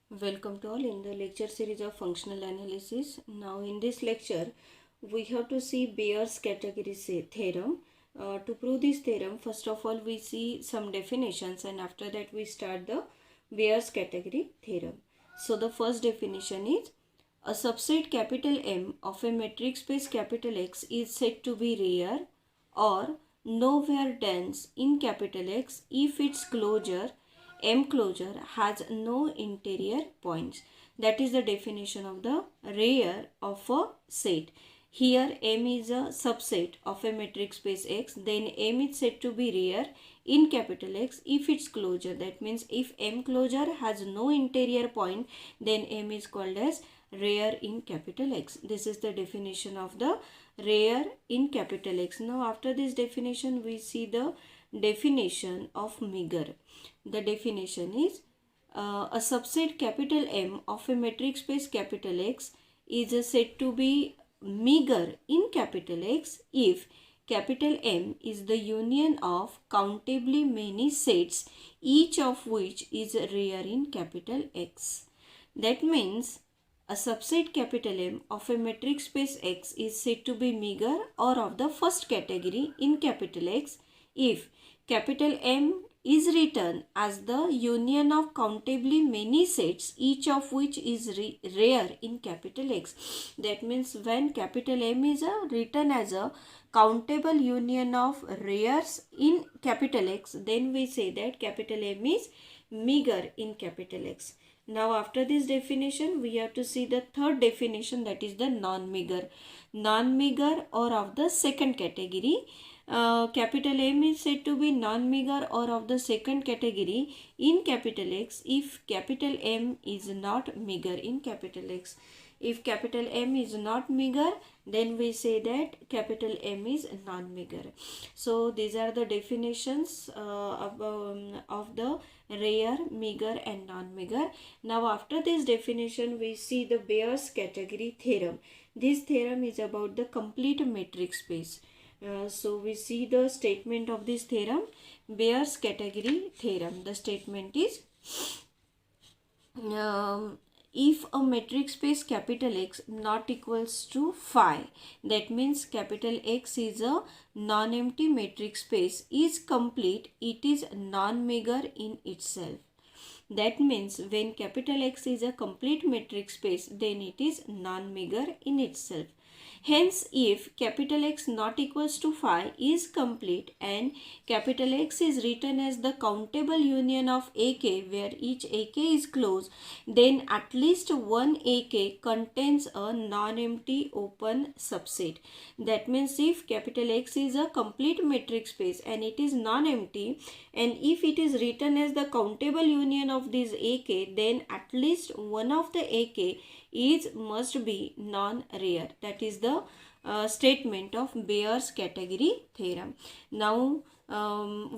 Welcome to all in the lecture series of functional analysis. Now in this lecture we have to see Bayer's category theorem. To prove this theorem, first of all we see some definitions and after that we start the Bayer's category theorem. So the first definition is a subset capital M of a metric space capital X is said to be real or nowhere dense in capital X if its closure M closure has no interior points. That is the definition of the real of a set. Here M is a subset of a metric space X. Then M is said to be real in capital X if its closure. That means if M closure has no interior point, then M is called as real in capital X. This is the definition of the real in capital X. Now after this definition we see the definition of meager. The definition is a subset capital M of a metric space capital X is said to be meager in capital X if capital M is the union of countably many sets, each of which is real in capital X. That means a subset capital M of a metric space X is said to be meager or of the first category in capital X if capital M is written as the union of countably many sets, each of which is rare in capital X. That means when capital M is written as a countable union of rares in capital X, then we say that capital M is meager in capital X. Now after this definition we have to see the third definition, that is the non-meager. Non-meager or of the second category. Capital M is said to be non-meager or of the second category in capital X if capital M is not meager in capital X. If capital M is not meager, then we say that capital M is non-meager. So these are the definitions of the rare, meager and non-meager. Now after this definition we see the Bayer's category theorem. This theorem is about the complete metric space. So we see the statement of this theorem, Bayer's category theorem. The statement is if a metric space capital X not equals to phi, that means capital X is a non-empty metric space, is complete, it is non-meager in itself. That means when capital X is a complete metric space, then it is non-meager in itself. Hence, if capital X not equals to phi is complete and capital X is written as the countable union of AK where each AK is closed, then at least one AK contains a non-empty open subset. That means if capital X is a complete metric space and it is non-empty, and if it is written as the countable union of this AK, then at least one of the AK must be non-real. That is the statement of Bayer's category theorem. Now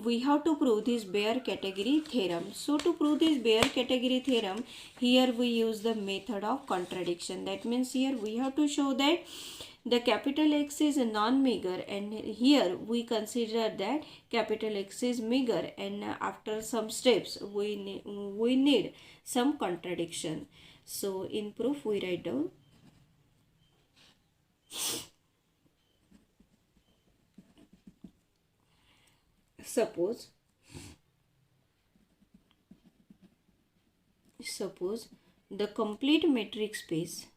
we have to prove this Bayer category theorem. So to prove this Bayer category theorem, here we use the method of contradiction. That means here we have to show that the capital X is a non-meager, and here we consider that capital X is meager, and after some steps we need some contradiction. So in proof we write down suppose the complete metric space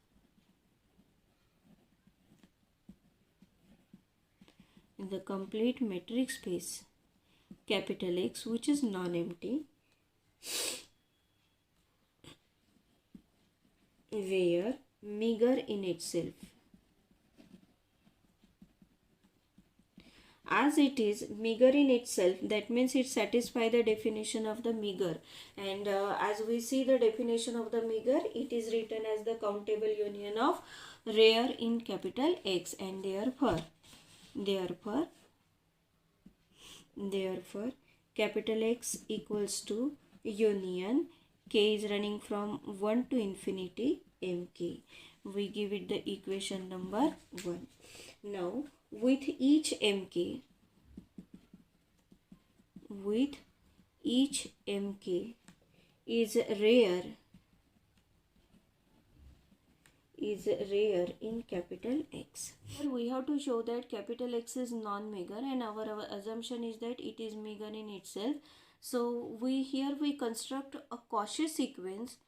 capital X, which is non-empty, where meager in itself. As it is meager in itself, that means it satisfies the definition of the meager, and as we see the definition of the meager, it is written as the countable union of rare in capital X, and therefore capital X equals to union K is running from 1 to infinity mk. We give it the equation number 1. Now with each mk is rare is rare in capital X. Here we have to show that capital X is non-meager, and our assumption is that it is meager in itself. So we construct a Cauchy sequence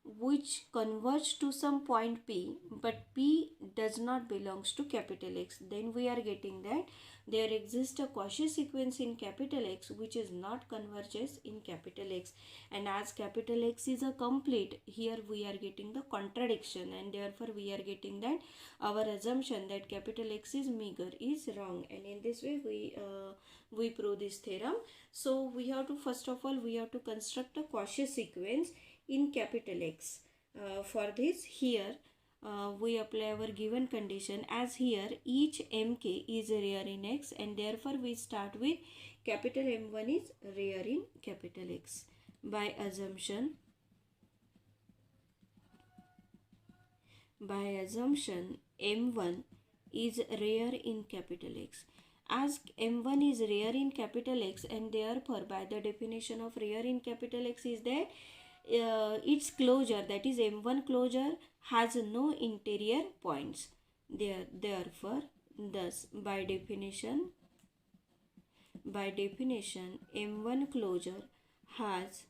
which converge to some point P, but P does not belongs to capital X. Then we are getting that there exists a Cauchy sequence in capital X which is not converges in capital X, and as capital X is a complete, here we are getting the contradiction, and therefore we are getting that our assumption that capital X is meager is wrong. And in this way we prove this theorem. So we have to, first of all, we have to construct a Cauchy sequence in capital X. For this, here we apply our given condition, as here each mk is rare in X, and therefore we start with capital M1 is rare in capital X. By assumption M1 is rare in capital X. As M1 is rare in capital X, and therefore by the definition of rare in capital X is that its closure, that is M1 closure, has no interior points. Therefore, thus by definition M1 closure has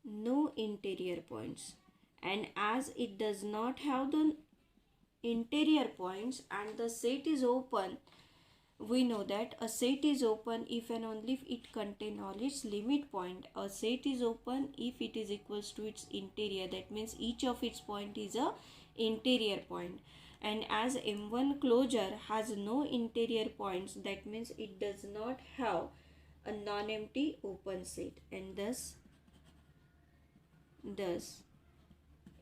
no interior points, and as it does not have the interior points and the set is open, we know that a set is open if and only if it contains all its limit point. A set is open if it is equals to its interior, that means each of its point is a interior point. And as M1 closure has no interior points, that means it does not have a non-empty open set, and thus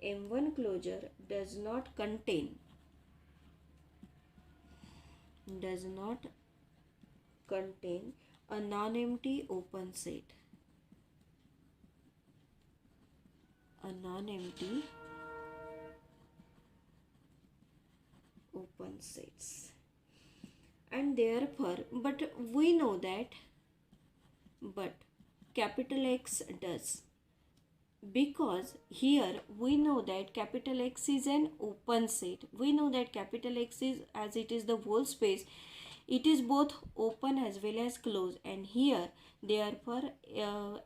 M1 closure does not contain a non-empty open set. Open sets. And therefore, but we know that, but capital X does, because here we know that capital X is an open set. We know that capital X is, as it is the whole space, it is both open as well as closed, and here therefore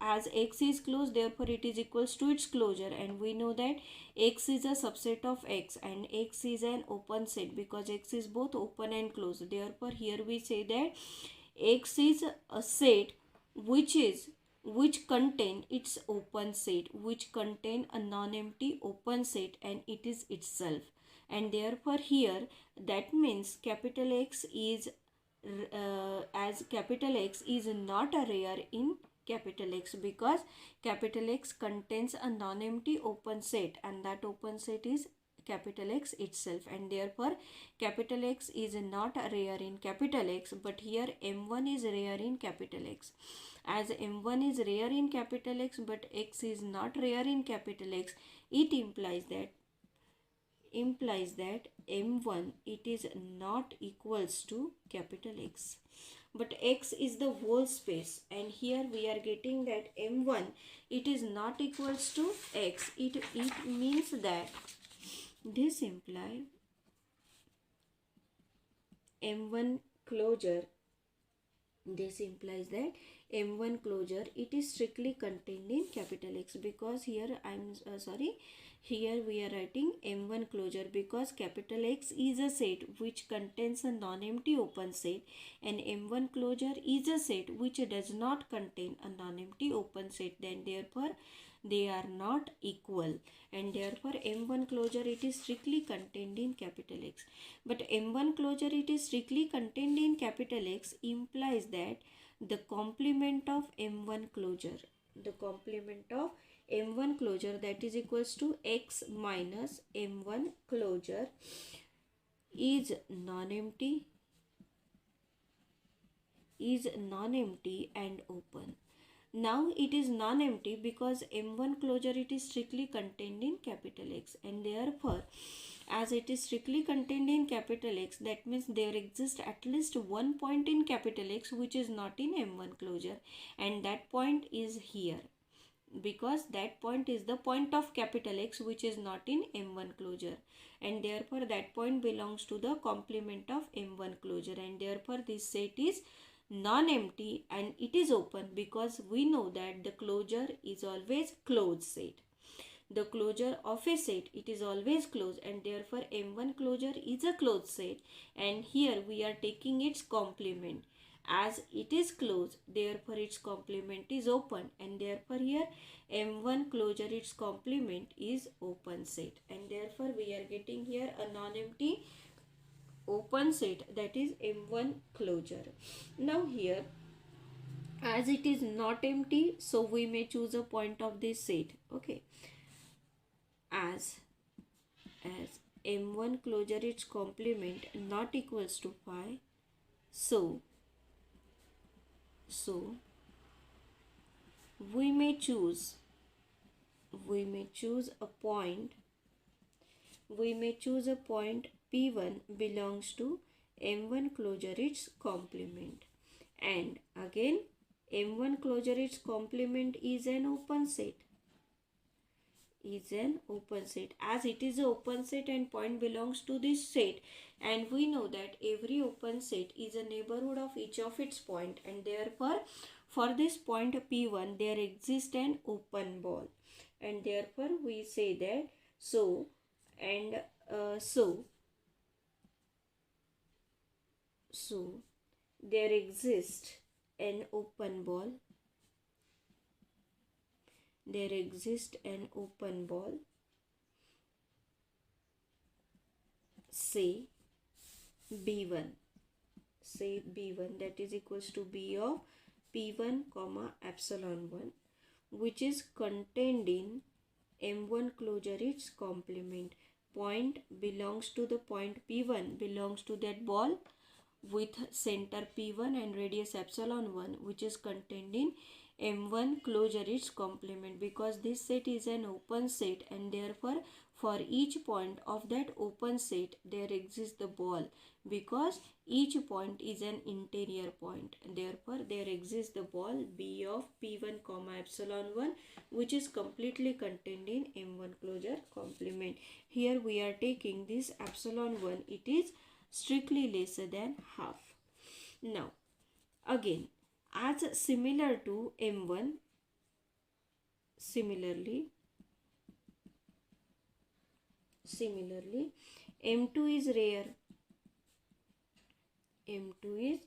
as X is closed, therefore it is equals to its closure, and we know that X is a subset of X, and X is an open set because X is both open and closed. Therefore here we say that X is a set which contain its open set, which contain a non-empty open set, and it is itself. And therefore here that means capital X is as capital X is not a rare in capital X, because capital X contains a non-empty open set, and that open set is capital X itself, and therefore capital X is not rare in capital X, but here M1 is rare in capital X. As M1 is rare in capital X but X is not rare in capital X, it implies that M1 it is not equals to capital X, but X is the whole space, and here we are getting that M1 it is not equals to X. It means that this implies M1 closure, this implies that M1 closure it is strictly contained in capital X, because here here we are writing M1 closure because capital X is a set which contains a non-empty open set, and M1 closure is a set which does not contain a non-empty open set. Then therefore they are not equal, and therefore M1 closure it is strictly contained in capital X. But M1 closure it is strictly contained in capital X implies that the complement of M1 closure, that is equals to X minus M1 closure is non-empty and open. Now it is non-empty because M1 closure it is strictly contained in capital X, and therefore as it is strictly contained in capital X, that means there exists at least one point in capital X which is not in M1 closure, and that point is here. because that point is the point of capital X which is not in M1 closure, and therefore that point belongs to the complement of M1 closure, and therefore this set is non-empty and it is open because we know that the closure is always closed set. The closure of a set, it is always closed, and therefore M1 closure is a closed set, and here we are taking its complement. As it is closed, therefore its complement is open, and therefore here M1 closure, its complement is open set, and therefore we are getting here a non-empty open set, that is M1 closure. Now here, as it is not empty, so we may choose a point of this set. Okay, as M1 closure, its complement not equals to phi, so we may choose a point, P1 belongs to M1 closure, its complement, and again M1 closure, its complement is an open set, as it is an open set and point belongs to this set, and we know that every open set is a neighborhood of each of its point, and therefore for this point P1 there exists an open ball, and therefore we say that so there exists an open ball, say B1, that is equals to B of P1 comma epsilon 1, which is contained in M1 closure, its complement. Point belongs to the point P1 belongs to that ball with center P1 and radius epsilon 1, which is contained in M1 closure, its complement, because this set is an open set, and therefore for each point of that open set there exists the ball, because each point is an interior point, therefore there exists the ball B of P1 comma epsilon 1, which is completely contained in M1 closure complement. Here we are taking this epsilon 1, it is strictly lesser than half. Now again, as similar to M1, similarly M2 is rare. M2 is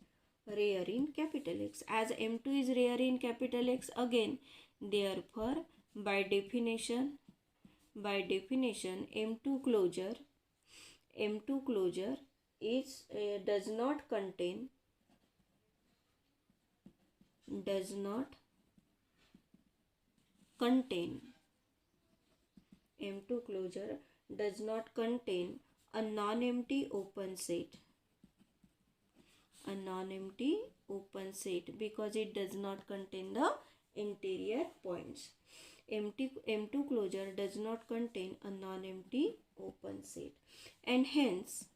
rare in capital X. As M2 is rare in capital X, again therefore by definition M2 closure is does not contain M2 closure does not contain a non-empty open set, because it does not contain the interior points. M2 closure does not contain a non-empty open set, and hence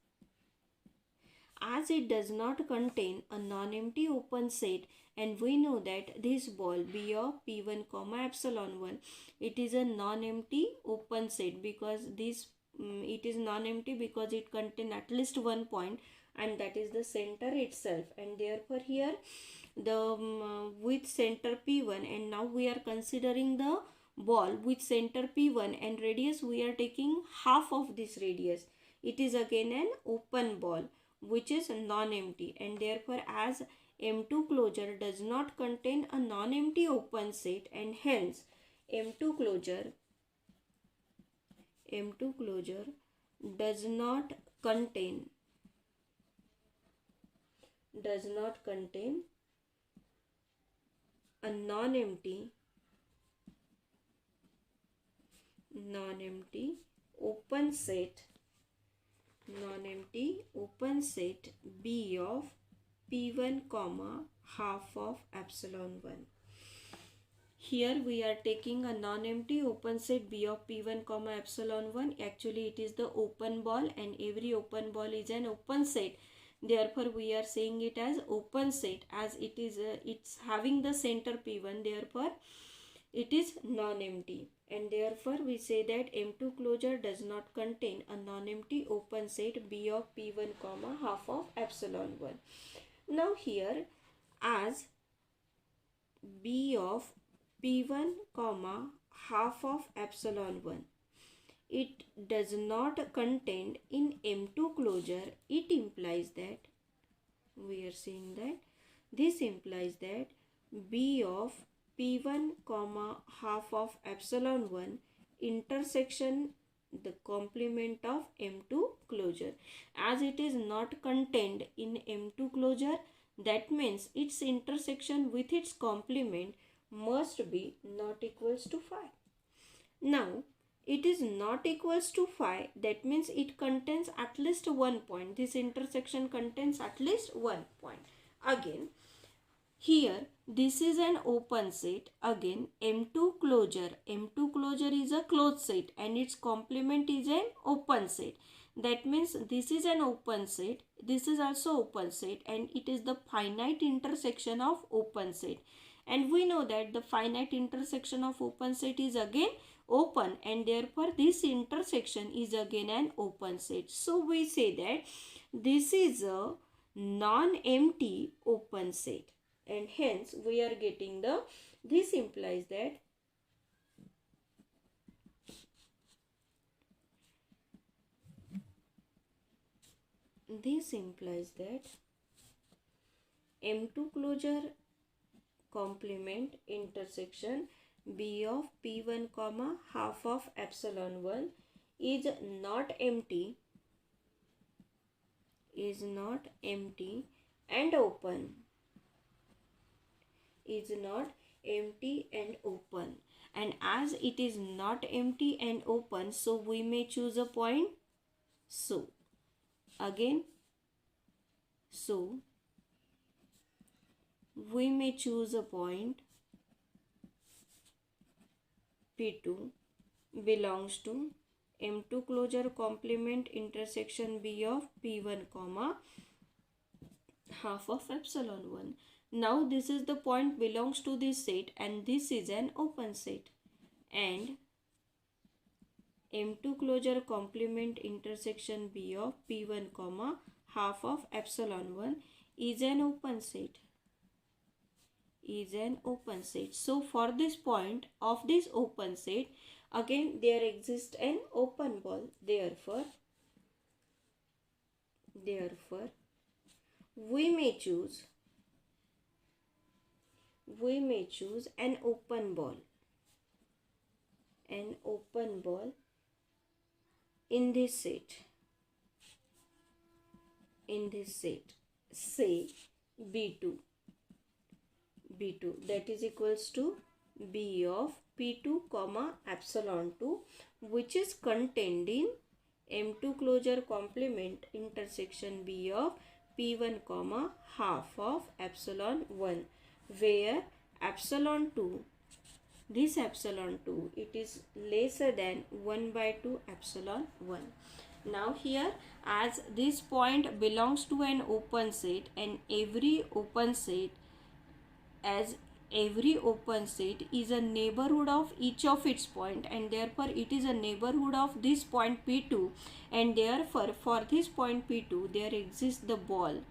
as it does not contain a non-empty open set, and we know that this ball B of P1 comma epsilon 1, it is a non-empty open set, because this it is non-empty because it contains at least one point, and that is the center itself, and therefore here the with center P1, and now we are considering the ball with center P1 and radius, we are taking half of this radius, it is again an open ball which is non-empty, and therefore as M2 closure does not contain a non-empty open set, and hence M2 closure does not contain a non-empty open set B of P1 comma half of epsilon 1. Here we are taking a non-empty open set B of P1 comma epsilon 1. Actually it is the open ball, and every open ball is an open set. Therefore we are saying it as open set, as it is it's having the center P1. Therefore it is non-empty, and therefore we say that M2 closure does not contain a non-empty open set B of P1 comma half of epsilon 1. Now here, as B of P1 comma half of epsilon 1, it does not contain in M2 closure, it implies that, we are saying that this implies that B of P1 comma half of epsilon 1 intersection the complement of M2 closure. As it is not contained in M2 closure, that means its intersection with its complement must be not equals to phi. Now, it is not equals to phi, that means it contains at least one point. This intersection contains at least one point. Again, here this is an open set. Again, M2 closure is a closed set and its complement is an open set. That means this is an open set, this is also open set, and it is the finite intersection of open set. And we know that the finite intersection of open set is again open, and therefore this intersection is again an open set. So we say that this is a non-empty open set, and hence we are getting the, this implies that M2 closure complement intersection B of P1 comma half of epsilon 1 is not empty and open, is not empty and open. And as it is not empty and open, so we may choose a point. So again, so we may choose a point P2 belongs to M2 closure complement intersection B of P1 comma half of epsilon 1. Now this is the point belongs to this set, and this is an open set, and M2 closure complement intersection B of P1 comma half of epsilon 1 is an open set. So for this point of this open set, again there exists an open ball. Therefore we may choose an open ball in this set, say B2, that is equals to B of P2 comma epsilon 2, which is contained in M2 closure complement intersection B of P1 comma half of epsilon 1, where epsilon 2, this epsilon 2, it is lesser than 1 by 2 epsilon 1. Now here, as this point belongs to an open set, and every open set is a neighborhood of each of its point, and therefore it is a neighborhood of this point P2, and therefore for this point P2 there exists the ball.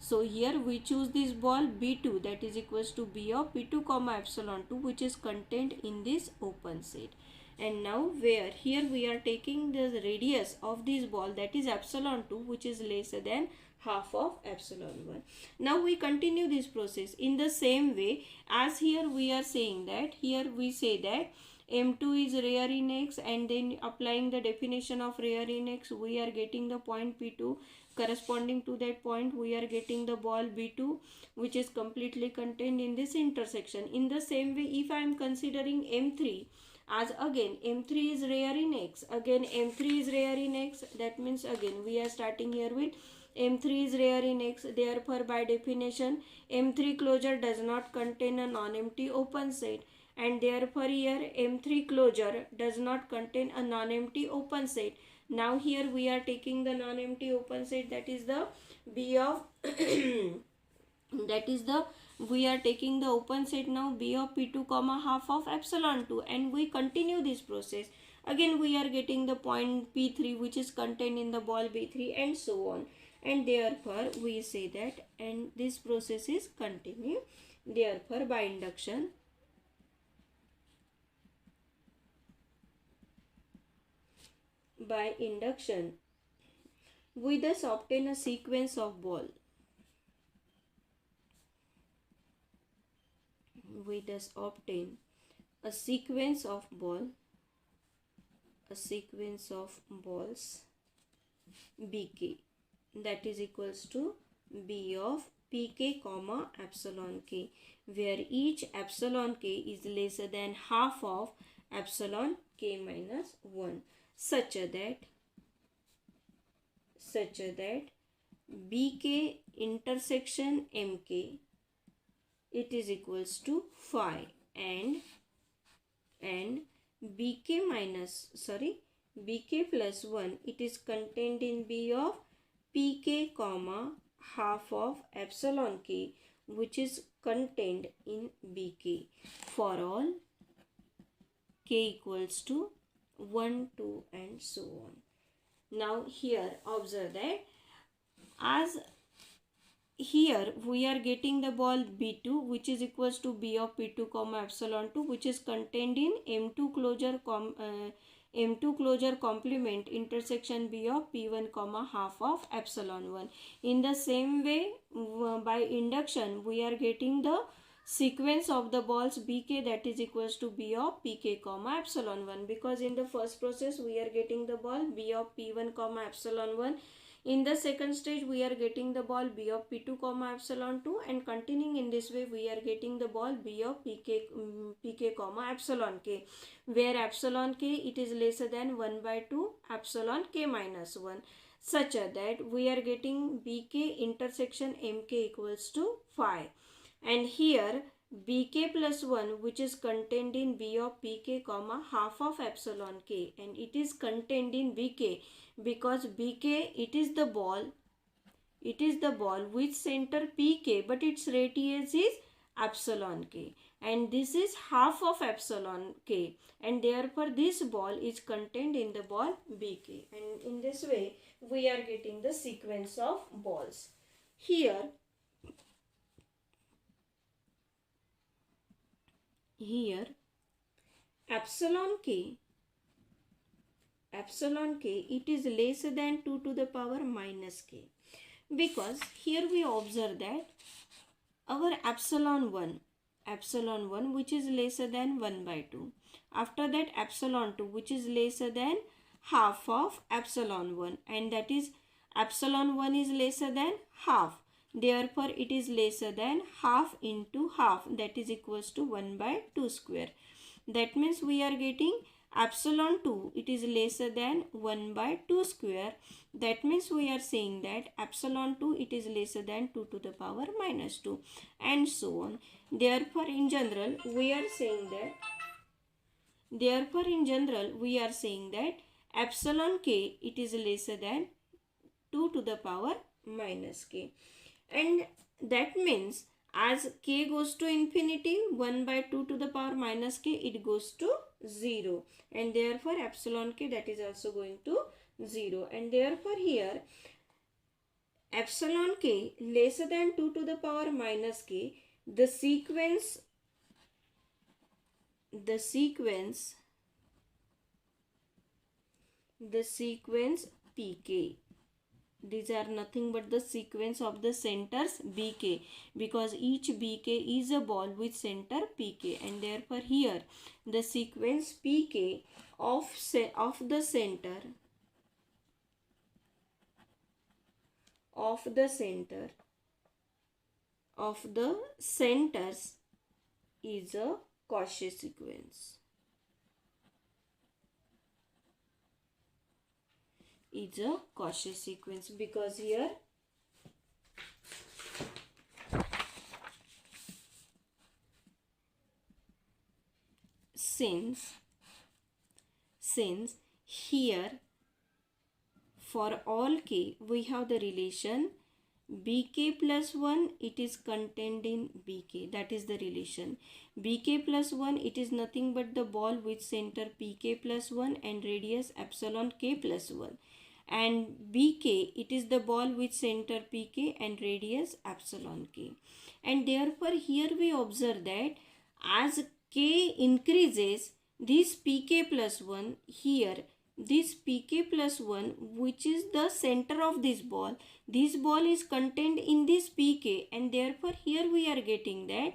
So here we choose this ball B2, that is equals to B of P2 comma epsilon 2, which is contained in this open set. And now where here we are taking the radius of this ball, that is epsilon 2, which is lesser than half of epsilon 1. Now we continue this process in the same way as here we are saying that, here we say that M2 is rare in X, and then applying the definition of rare in X, we are getting the point P2. Corresponding to that point, we are getting the ball B2, which is completely contained in this intersection. In the same way, if I am considering M3, as again M3 is rare in X, that means again we are starting here with M3 is rare in X, therefore by definition M3 closure does not contain a non-empty open set, and therefore here M3 closure does not contain a non-empty open set. Now here we are taking the non-empty open set, that is the B of that is the we are taking the open set now B of P2 comma half of epsilon 2, and we continue this process. Again we are getting the point P3 which is contained in the ball B3, and so on, and therefore we say that, and this process is continued. Therefore by induction we thus obtain a sequence of ball. We thus obtain a sequence of balls Bk, that is equals to B of Pk comma epsilon k, where each epsilon k is lesser than half of epsilon k minus 1, such that Bk intersection Mk, it is equals to phi, and Bk plus 1, it is contained in B of Pk comma half of epsilon k, which is contained in Bk for all k equals to 1, 2 and so on. Now here observe that, as here we are getting the ball B2 which is equals to B of P2 comma epsilon 2, which is contained in M2 closure complement intersection B of P1 comma half of epsilon 1. In the same way, by induction we are getting the sequence of the balls Bk, that is equals to B of Pk comma epsilon 1, because in the first process we are getting the ball B of P1 comma epsilon 1. In the second stage we are getting the ball B of P2 comma epsilon 2, and continuing in this way we are getting the ball B of Pk comma epsilon k, where epsilon k it is lesser than 1 by 2 epsilon k minus 1, such that we are getting Bk intersection Mk equals to phi, and here Bk plus 1 which is contained in B of Pk comma half of epsilon k, and it is contained in Bk because Bk it is the ball with center Pk, but its radius is epsilon k, and this is half of epsilon k, and therefore this ball is contained in the ball Bk, and in this way we are getting the sequence of balls. Here epsilon k it is lesser than 2 to the power minus k, because here we observe that our epsilon 1 which is lesser than 1 by 2, after that epsilon 2 which is lesser than half of epsilon 1, and that is epsilon 1 is lesser than half, therefore it is lesser than half into half, that is equals to 1 by 2 square. That means we are getting epsilon 2 it is lesser than 1 by 2 square. That means we are saying that epsilon 2 it is lesser than 2 to the power minus 2, and so on. Therefore in general we are saying that epsilon k it is lesser than 2 to the power minus k, and that means as k goes to infinity, 1 by 2 to the power minus k it goes to 0, and therefore epsilon k that is also going to 0, and therefore here epsilon k lesser than 2 to the power minus k, the sequence Pk, these are nothing but the sequence of the centers Bk, because each Bk is a ball with center Pk, and therefore here the sequence Pk of the centers is a Cauchy sequence. Because here since here for all k we have the relation bk plus 1 it is contained in bk. That is the relation. bk plus 1 it is nothing but the ball with center pk plus 1 and radius epsilon k plus 1. And bk it is the ball with center pk and radius epsilon k. And therefore here we observe that as k increases, this pk plus 1 here, this pk plus 1 which is the center of this ball is contained in this pk, and therefore here we are getting that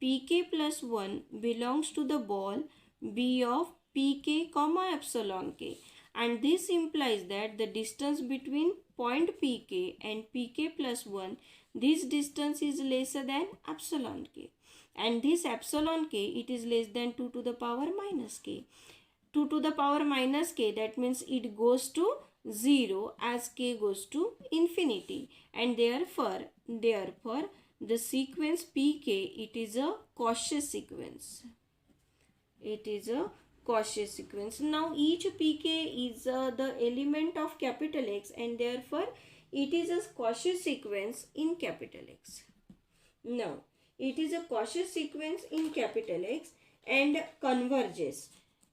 pk plus 1 belongs to the ball b of pk comma epsilon k, and this implies that the distance between point pk and pk plus 1, this distance is lesser than epsilon k, and this epsilon k it is less than 2 to the power minus k. 2 to the power minus k, that means it goes to 0 as k goes to infinity, and therefore the sequence pk it is a Cauchy sequence. It is a Cauchy sequence. Now each pk is the element of capital X, and therefore it is a Cauchy sequence in capital X. Now it is a Cauchy sequence in capital X and converges.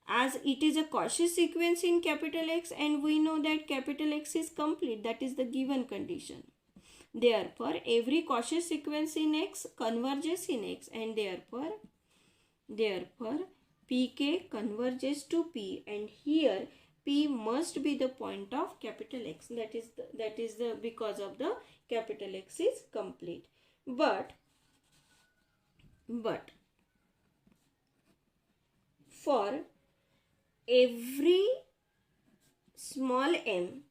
As it is a Cauchy sequence in capital X, and we know that capital X is complete, that is the given condition. Therefore every Cauchy sequence in X converges in X, and therefore pk converges to p, and here p must be the point of capital X. That is the because of the capital X is complete. But for every small m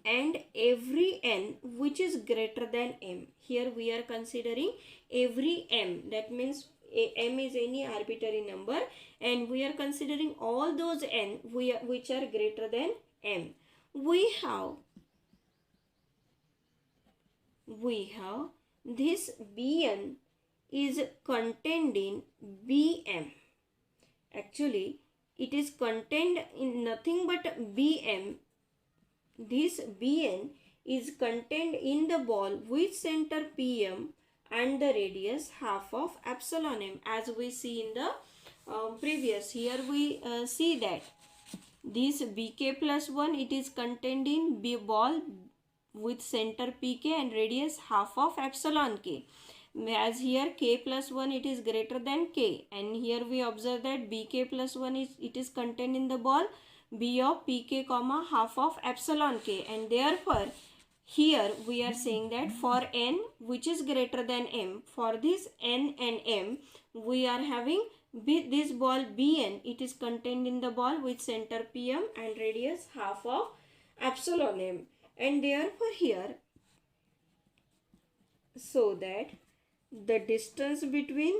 and every n which is greater than m, here we are considering every m, that means m is any arbitrary number, and we are considering all those n which are greater than m. We have this bn is contained in bm. Actually it is contained in nothing but bm. This bn is contained in the ball with center pm and the radius half of epsilon m, as we see in the previous. Here we see that this bk plus 1 it is contained in ball with center pk and radius half of epsilon k, as here k plus 1 it is greater than k, and here we observe that bk plus 1 is contained in the ball b of pk comma half of epsilon k, and therefore here we are saying that for n which is greater than m, for this n and m we are having this ball bn, it is contained in the ball with center pm and radius half of epsilon m, and therefore here, so that the distance between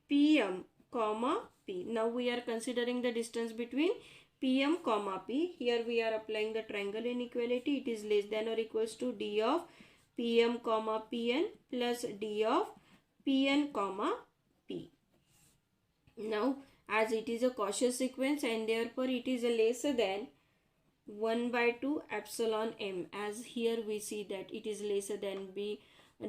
pm comma p, now we are considering the distance between pm comma p. Here we are applying the triangle inequality. It is less than or equals to d of pm comma pn plus d of pn comma p. Now as it is a Cauchy sequence, and therefore it is a lesser than 1 by 2 epsilon m, as here we see that it is lesser than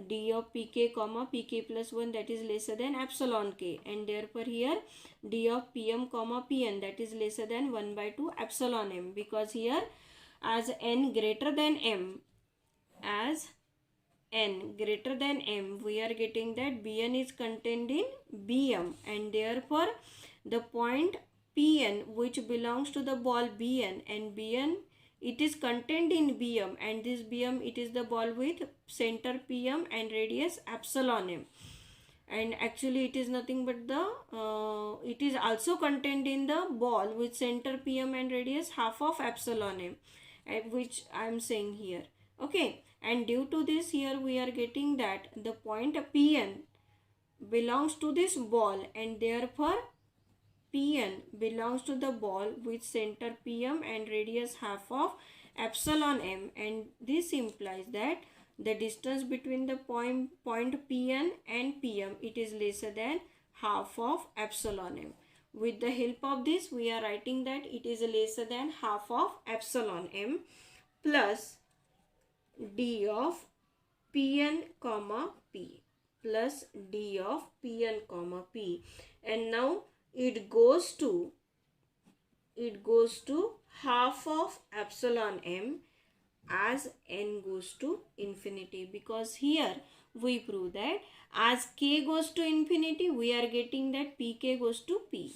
d of pk comma pk plus 1, that is lesser than epsilon k, and therefore here d of pm comma pn, that is lesser than 1 by 2 epsilon m, because here as n greater than m, we are getting that bn is contained in bm, and therefore the point pn which belongs to the ball bn, and bn it is contained in bm, and this bm it is the ball with center pm and radius epsilon m, and actually it is nothing but the it is also contained in the ball with center pm and radius half of epsilon m, which I am saying here. Okay, and due to this here we are getting that the point pn belongs to this ball, and therefore pn belongs to the ball with center pm and radius half of epsilon m, and this implies that the distance between the point pn and pm it is lesser than half of epsilon m. With the help of this we are writing that it is lesser than half of epsilon m, plus d of Pn comma P plus d of Pn comma P, and now it goes to half of epsilon m as n goes to infinity, because here we prove that as k goes to infinity we are getting that pk goes to p.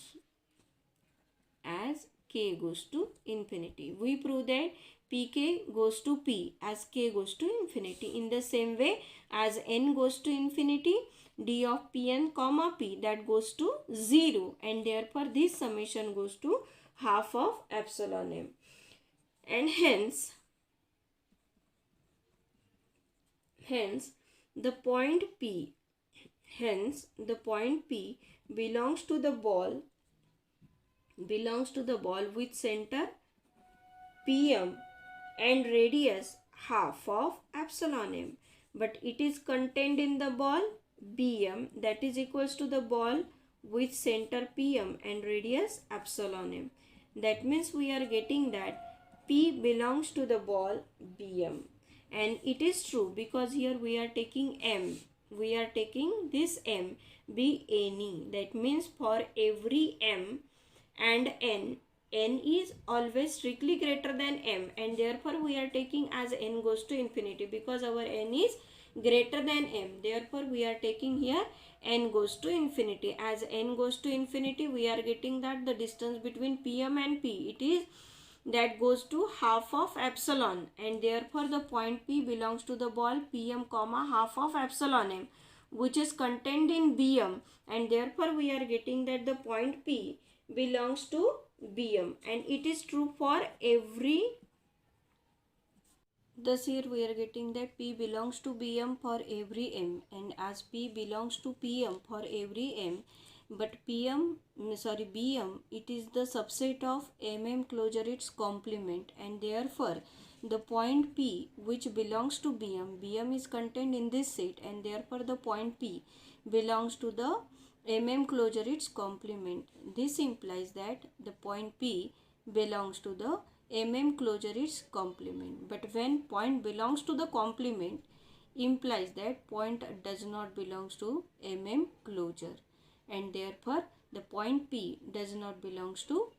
As k goes to infinity we prove that pk goes to p as k goes to infinity. In the same way, as n goes to infinity, d of pn comma p, that goes to 0, and therefore this summation goes to half of epsilon m, and hence the point P belongs to the ball with center Pm and radius half of epsilon m, but it is contained in the ball Bm, that is equals to the ball with center Pm and radius epsilon m. That means we are getting that P belongs to the ball Bm, and it is true because here we are taking m. We are taking this m be any. That means for every m and n is always strictly greater than m, and therefore we are taking as n goes to infinity, because our n is greater than m. Therefore we are taking here n goes to infinity. As n goes to infinity, we are getting that the distance between Pm and P, it is that goes to half of epsilon, and therefore the point P belongs to the ball Pm comma half of epsilon m, which is contained in Bm, and therefore we are getting that the point P belongs to Bm, and it is true for every. Thus here we are getting that P belongs to Bm for every m, and as P belongs to Pm for every m, but Bm, it is the subset of closure its complement, and therefore the point P which belongs to Bm is contained in this set, and therefore the point P belongs to the closure its complement. This implies that the point P belongs to the closure its complement, but when point belongs to the complement implies that point does not belongs to closure, and therefore the point P does not belongs to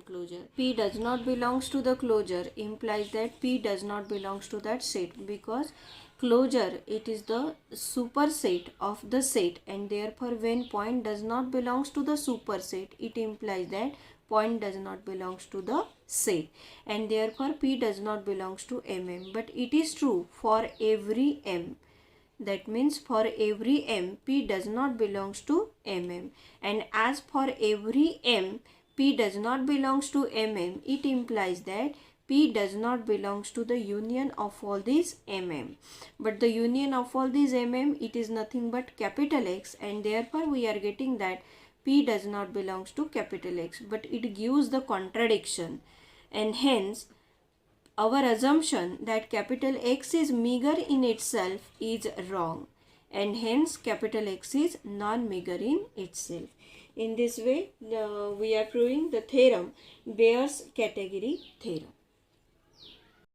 closure. P does not belongs to the closure implies that P does not belongs to that set, because closure, it is the superset of the set, and therefore when point does not belongs to the superset, it implies that point does not belongs to the set, and therefore P does not belongs to but it is true for every m. That means for every m, P does not belongs to and as for every m, P does not belongs to it implies that P does not belongs to the union of all these but the union of all these it is nothing but capital X, and therefore we are getting that P does not belongs to capital X, but it gives the contradiction, and hence our assumption that capital X is meager in itself is wrong, and hence capital X is non-meager in itself. In this way, we are proving the theorem, Bayer's category theorem.